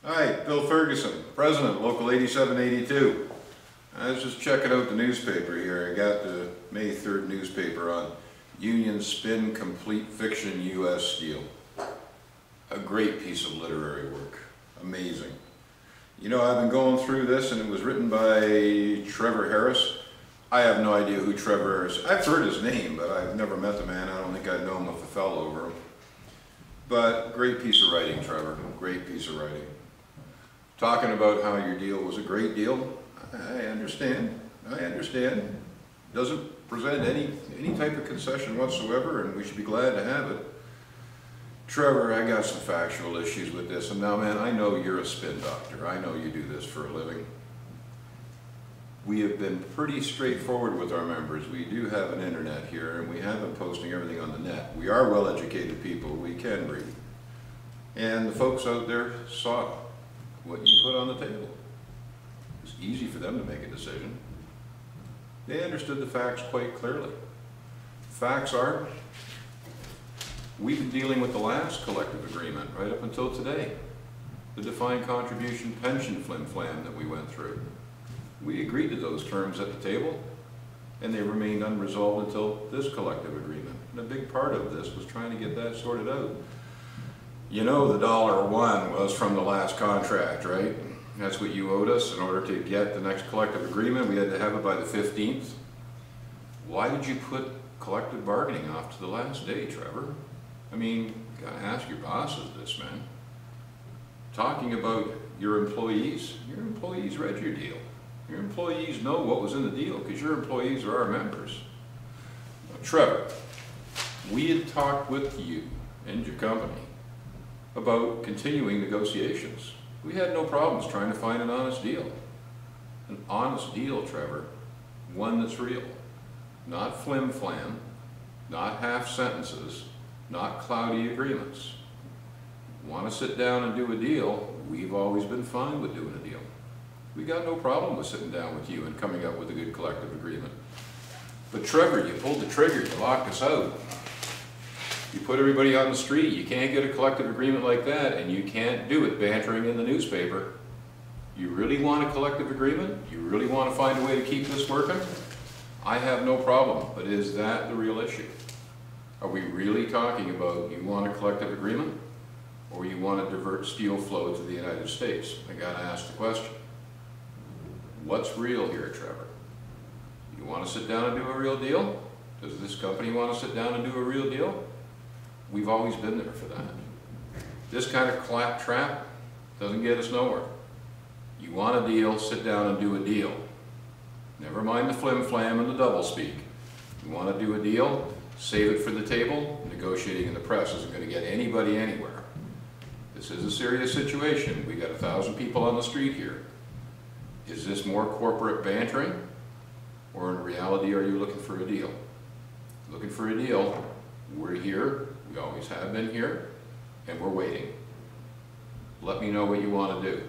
Hi, Bill Ferguson, President, Local 8782. I was just checking out the newspaper here. I got the May 3rd newspaper on Union Spin Complete Fiction U.S. Steel. A great piece of literary work. Amazing. You know, I've been going through this and it was written by Trevor Harris. I have no idea who Trevor is. I've heard his name, but I've never met the man. I don't think I'd know him if I fell over him. But great piece of writing, Trevor. Great piece of writing. Talking about how your deal was a great deal. I understand. Doesn't present any type of concession whatsoever, and we should be glad to have it. Trevor, I got some factual issues with this, and now, man, I know you're a spin doctor. I know you do this for a living. We have been pretty straightforward with our members. We do have an internet here, and we have been posting everything on the net. We are well-educated people. We can read. And the folks out there saw what you put on the table. It was easy for them to make a decision. They understood the facts quite clearly. Facts are, we've been dealing with the last collective agreement right up until today. The defined contribution pension flim-flam that we went through. We agreed to those terms at the table, and they remained unresolved until this collective agreement. And a big part of this was trying to get that sorted out. You know the $1 was from the last contract, right? That's what you owed us in order to get the next collective agreement. We had to have it by the 15th. Why did you put collective bargaining off to the last day, Trevor? I mean, you gotta ask your bosses this, man. Talking about your employees read your deal. Your employees know what was in the deal because your employees are our members. Now, Trevor, we had talked with you and your company about continuing negotiations. We had no problems trying to find an honest deal. An honest deal, Trevor. One that's real. Not flim-flam, not half sentences, not cloudy agreements. Want to sit down and do a deal? We've always been fine with doing a deal. We got no problem with sitting down with you and coming up with a good collective agreement. But Trevor, you pulled the trigger, you locked us out. You put everybody on the street. You can't get a collective agreement like that, and you can't do it bantering in the newspaper. You really want a collective agreement? You really want to find a way to keep this working? I have no problem, but is that the real issue? Are we really talking about you want a collective agreement, or you want to divert steel flow to the United States? I gotta ask the question. What's real here, Trevor? You want to sit down and do a real deal? Does this company want to sit down and do a real deal? We've always been there for that. This kind of claptrap doesn't get us nowhere. You want a deal, sit down and do a deal. Never mind the flim-flam and the doublespeak. You want to do a deal, save it for the table. Negotiating in the press isn't going to get anybody anywhere. This is a serious situation. We got 1,000 people on the street here. Is this more corporate bantering? Or in reality, are you looking for a deal? Looking for a deal, we're here. We always have been here, and we're waiting. Let me know what you want to do.